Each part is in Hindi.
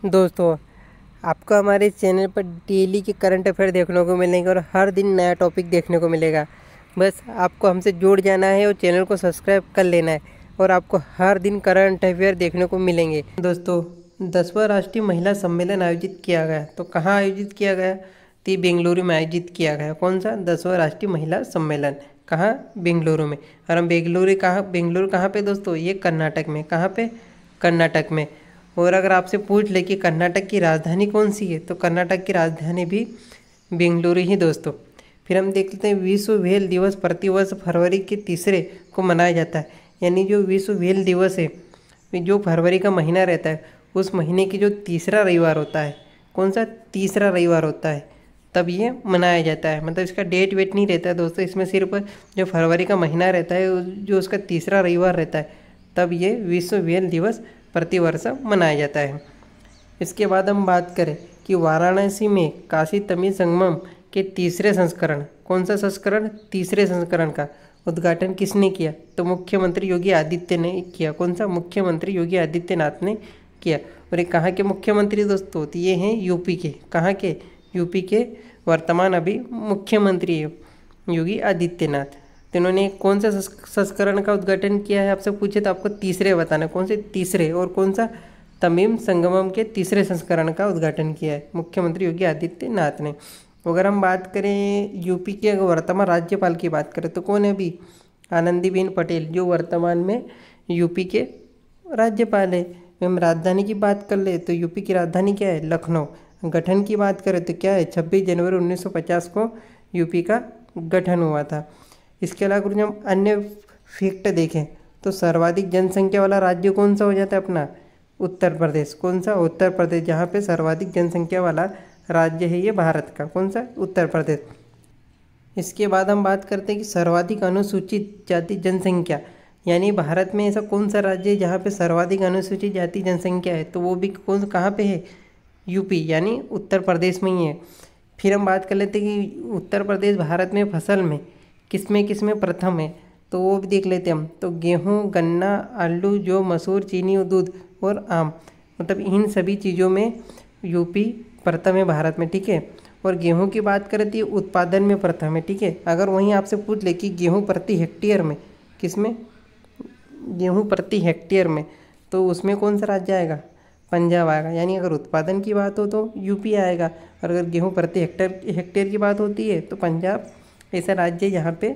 दोस्तों, आपको हमारे चैनल पर डेली के करंट अफेयर देखने को मिलेंगे और हर दिन नया टॉपिक देखने को मिलेगा। बस आपको हमसे जुड़ जाना है और चैनल को सब्सक्राइब कर लेना है और आपको हर दिन करंट अफेयर देखने को मिलेंगे। दोस्तों, 10वां राष्ट्रीय महिला सम्मेलन आयोजित किया गया, तो कहाँ आयोजित किया गया? तो बेंगलुरु में आयोजित किया गया। कौन सा? 10वां राष्ट्रीय महिला सम्मेलन। कहाँ? बेंगलुरु में। और हम बेंगलुरु कहाँ पे दोस्तों? ये कर्नाटक में। कहाँ पे? कर्नाटक में। और अगर आपसे पूछ ले कि कर्नाटक की राजधानी कौन सी है, तो कर्नाटक की राजधानी भी बेंगलुरु ही दोस्तों। फिर हम देख लेते हैं विश्व व्हेल दिवस प्रतिवर्ष फरवरी के तीसरे को मनाया जाता है। यानी जो विश्व व्हेल दिवस है, जो फरवरी का महीना रहता है, उस महीने की जो तीसरा रविवार होता है, कौन सा? तीसरा रविवार होता है, तब ये मनाया जाता है। मतलब इसका डेट वेट नहीं रहता है दोस्तों, इसमें सिर्फ जो फरवरी का महीना रहता है, जो उसका तीसरा रविवार रहता है, तब ये विश्व व्हेल दिवस प्रतिवर्ष मनाया जाता है। इसके बाद हम बात करें कि वाराणसी में काशी तमिल संगमम के तीसरे संस्करण, कौन सा संस्करण? तीसरे संस्करण का उद्घाटन किसने किया? तो मुख्यमंत्री योगी आदित्य ने किया। कौन सा? मुख्यमंत्री योगी आदित्यनाथ ने किया। और ये कहाँ के मुख्यमंत्री दोस्तों? तो ये हैं यूपी के। कहाँ के? यूपी के वर्तमान अभी मुख्यमंत्री योगी आदित्यनाथ। तो इन्होंने कौन सा संस्करण का उद्घाटन किया है? आपसे पूछे तो आपको तीसरे बताना। कौन से? तीसरे। और कौन सा? तमिल संगमम के तीसरे संस्करण का उद्घाटन किया है मुख्यमंत्री योगी आदित्यनाथ ने। अगर हम बात करें यूपी के वर्तमान राज्यपाल की बात करें, तो कौन है अभी? आनंदीबेन पटेल, जो वर्तमान में यूपी के राज्यपाल है। हम राजधानी की बात कर ले तो यूपी की राजधानी क्या है? लखनऊ। गठन की बात करें तो क्या है? 26 जनवरी 1950 को यूपी का गठन हुआ था। इसके अलावा कुछ हम अन्य फैक्ट देखें तो सर्वाधिक जनसंख्या वाला राज्य कौन सा हो जाता है अपना? उत्तर प्रदेश। कौन सा? उत्तर प्रदेश। जहाँ पे सर्वाधिक जनसंख्या वाला राज्य है ये भारत का। कौन सा? उत्तर प्रदेश। इसके बाद हम बात करते हैं कि सर्वाधिक अनुसूचित जाति जनसंख्या, यानी भारत में ऐसा कौन सा राज्य है जहाँ पे सर्वाधिक अनुसूचित जाति जनसंख्या है? तो वो भी कहाँ पे है? यूपी, यानी उत्तर प्रदेश में ही है। फिर हम बात कर लेते हैं कि उत्तर प्रदेश भारत में फसल में किसमें प्रथम है, तो वो भी देख लेते हैं हम। तो गेहूँ, गन्ना, आलू, जौ, मसूर, चीनी और दूध और आम, मतलब इन सभी चीज़ों में यूपी प्रथम है भारत में। ठीक है। और गेहूं की बात करें तो उत्पादन में प्रथम है। ठीक है। अगर वहीं आपसे पूछ ले कि गेहूं प्रति हेक्टेयर में, किसमें? गेहूं प्रति हेक्टेयर में, तो उसमें कौन सा राज्य आएगा? पंजाब आएगा। यानी अगर उत्पादन की बात हो तो यूपी आएगा, और अगर गेहूं प्रति हेक्टेयर की बात होती है तो पंजाब ऐसा राज्य है जहाँ पे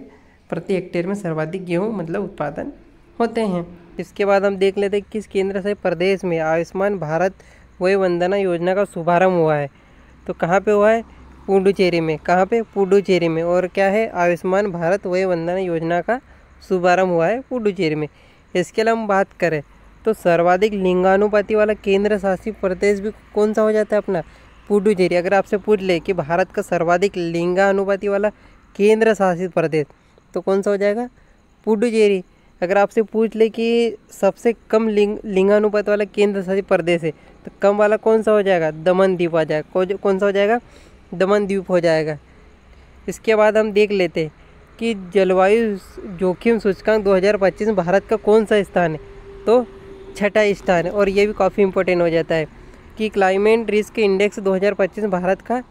प्रति हेक्टेयर में सर्वाधिक गेहूँ मतलब उत्पादन होते हैं। इसके बाद हम देख लेते हैं किस केंद्र शासित प्रदेश में आयुष्मान भारत वय वंदना योजना का शुभारंभ हुआ है। तो कहाँ पे हुआ है? पुडुचेरी में। कहाँ पे? पुडुचेरी में। और क्या है? आयुष्मान भारत वय वंदना योजना का शुभारंभ हुआ है पुडुचेरी में। इसके अलावा हम बात करें तो सर्वाधिक लिंगानुपाति वाला केंद्र शासित प्रदेश भी कौन सा हो जाता है अपना? पुडुचेरी। अगर आपसे पूछ ले कि भारत का सर्वाधिक लिंगानुपाति वाला केंद्र शासित प्रदेश, तो कौन सा हो जाएगा? पुडुचेरी। अगर आपसे पूछ ले कि सबसे कम लिंगानुपात वाला केंद्र शासित प्रदेश है, तो कम वाला कौन सा हो जाएगा? दमन द्वीप आ जाएगा। कौन सा हो जाएगा? दमन द्वीप हो जाएगा। इसके बाद हम देख लेते हैं कि जलवायु जोखिम सूचकांक 2025 में भारत का कौन सा स्थान है? तो छठा स्थान है। और ये भी काफ़ी इंपॉर्टेंट हो जाता है कि क्लाइमेट रिस्क इंडेक्स 2025 में भारत का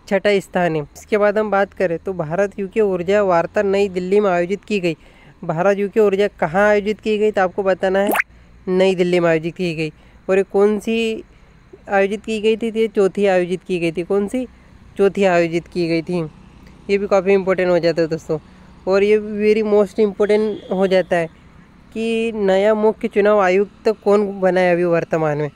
छठा स्थान है। इसके बाद हम बात करें तो भारत यूके ऊर्जा वार्ता नई दिल्ली में आयोजित की गई। भारत यूके ऊर्जा कहाँ आयोजित की गई? तो आपको बताना है नई दिल्ली में आयोजित की गई। और ये कौन सी आयोजित की गई थी? ये चौथी आयोजित की गई थी। कौन सी? चौथी आयोजित की गई थी। ये भी काफ़ी इंपॉर्टेंट हो जाता है दोस्तों। और ये वेरी मोस्ट इम्पोर्टेंट हो जाता है कि नया मुख्य चुनाव आयुक्त कौन बना है अभी वर्तमान में?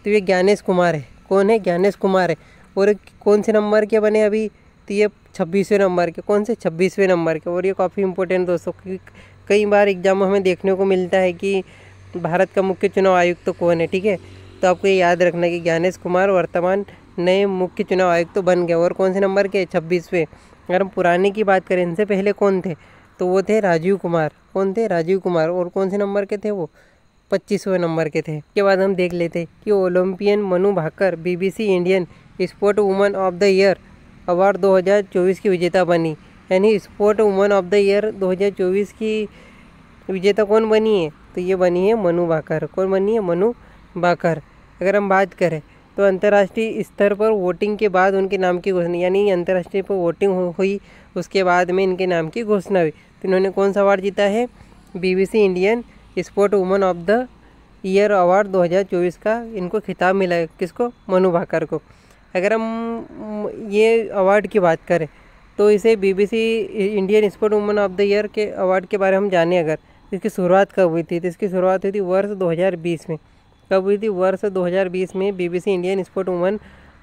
तो ये ज्ञानेश कुमार है। कौन है? ज्ञानेश कुमार है। और कौन से नंबर के बने अभी? तो ये 26वें नंबर के। कौन से? 26वें नंबर के। और ये काफ़ी इंपॉर्टेंट दोस्तों, क्योंकि कई बार एग्जाम हमें देखने को मिलता है कि भारत का मुख्य चुनाव आयुक्त तो कौन है। ठीक है। तो आपको ये याद रखना है कि ज्ञानेश कुमार वर्तमान नए मुख्य चुनाव आयुक्त तो बन गए। और कौन से नंबर के? 26वें। अगर हम पुराने की बात करें, इनसे पहले कौन थे? तो वो थे राजीव कुमार। कौन थे? राजीव कुमार। और कौन से नंबर के थे वो? 25वें नंबर के थे। इसके बाद हम देख लेते कि Olympian Manu Bhaker BBC Indian sport woman of the year award 2024 की विजेता बनी। यानी sport woman of the year 2024 की विजेता कौन बनी है? तो ये बनी है मनु भाकर। कौन बनी है? मनु भाकर। अगर हम बात करें तो अंतर्राष्ट्रीय स्तर पर वोटिंग के बाद उनके नाम की घोषणा, यानी अंतर्राष्ट्रीय पर वोटिंग हुई उसके बाद में इनके नाम की घोषणा हुई। तो इन्होंने कौन सा अवार्ड जीता है? BBC Indian sport woman of the year award 2024 का इनको खिताब मिला है। किसको? मनु भाकर को। अगर हम ये अवार्ड की बात करें तो इसे BBC Indian sport woman of the year के अवार्ड के बारे में हम जाने अगर, इसकी शुरुआत कब हुई थी? तो इसकी शुरुआत हुई थी वर्ष 2020 में। कब हुई थी? वर्ष 2020 में BBC Indian sport woman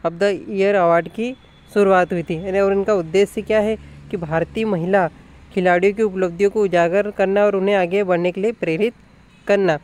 of the year award की शुरुआत हुई थी। और इनका उद्देश्य क्या है कि भारतीय महिला खिलाड़ियों की उपलब्धियों को उजागर करना और उन्हें आगे बढ़ने के लिए प्रेरित करना।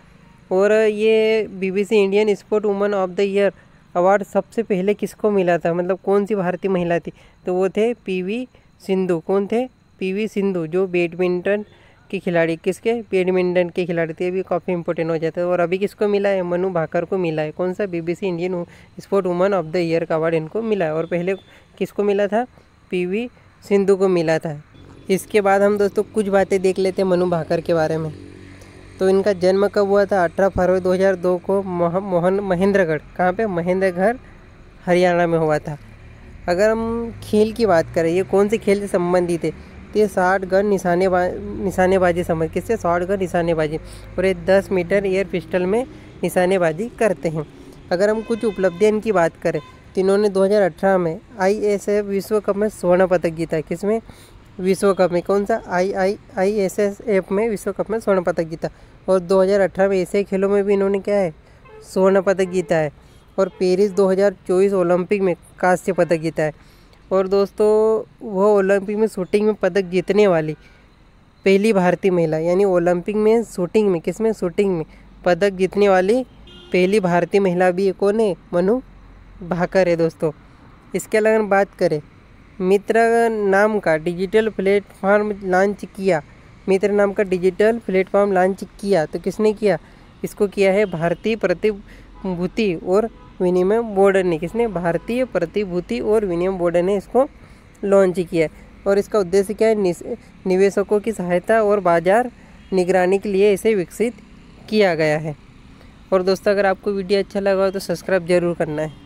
और ये BBC Indian sport woman of the year award सबसे पहले किसको मिला था? मतलब कौन सी भारतीय महिला थी? तो वो थे PV सिंधु। कौन थे? PV सिंधु, जो बैडमिंटन की खिलाड़ी, किसके? बैडमिंटन के खिलाड़ी थे। अभी काफ़ी इंपॉर्टेंट हो जाता है। और अभी किसको मिला है? मनु भाकर को मिला है। कौन सा? BBC Indian sport woman of the year का अवार्ड इनको मिला है। और पहले किसको मिला था? PV सिंधु को मिला था। इसके बाद हम दोस्तों कुछ बातें देख लेते हैं मनु भाकर के बारे में। तो इनका जन्म कब हुआ था? 18 फरवरी 2002 को महेंद्रगढ़, कहाँ पे? महेंद्रगढ़, हरियाणा में हुआ था। अगर हम खेल की बात करें, ये कौन से खेल से संबंधित है? तो ये 60 गन निशानेबाजी संबंधित। किससे? 60 गन निशानेबाजी। और ये 10 मीटर एयर पिस्टल में निशानेबाजी करते हैं। अगर हम कुछ उपलब्धियाँ इनकी बात करें तो इन्होंने 2018 में ISF विश्व कप में स्वर्ण पदक जीता। किसमें? विश्व कप में। कौन सा? ISSF में विश्व कप में स्वर्ण पदक जीता। और 2018 में एशियाई खेलों में भी इन्होंने क्या है? स्वर्ण पदक जीता है। और पेरिस 2024 ओलंपिक में कांस्य पदक जीता है। और दोस्तों वह ओलंपिक में शूटिंग में पदक जीतने वाली पहली भारतीय महिला, यानी ओलंपिक में शूटिंग में, किसमें? शूटिंग में पदक जीतने वाली पहली भारतीय महिला भी कौन है? मनु भाकर है दोस्तों। इसके अलावा हम बात करें, मित्र नाम का डिजिटल प्लेटफॉर्म लॉन्च किया। मित्र नाम का डिजिटल प्लेटफॉर्म लॉन्च किया तो किसने किया? इसको किया है भारतीय प्रतिभूति और विनिमय बोर्ड ने। किसने? भारतीय प्रतिभूति और विनिमय बोर्ड ने इसको लॉन्च किया है। और इसका उद्देश्य क्या है? निवेशकों की सहायता और बाजार निगरानी के लिए इसे विकसित किया गया है। और दोस्तों अगर आपको वीडियो अच्छा लगा हो तो सब्सक्राइब जरूर करना है।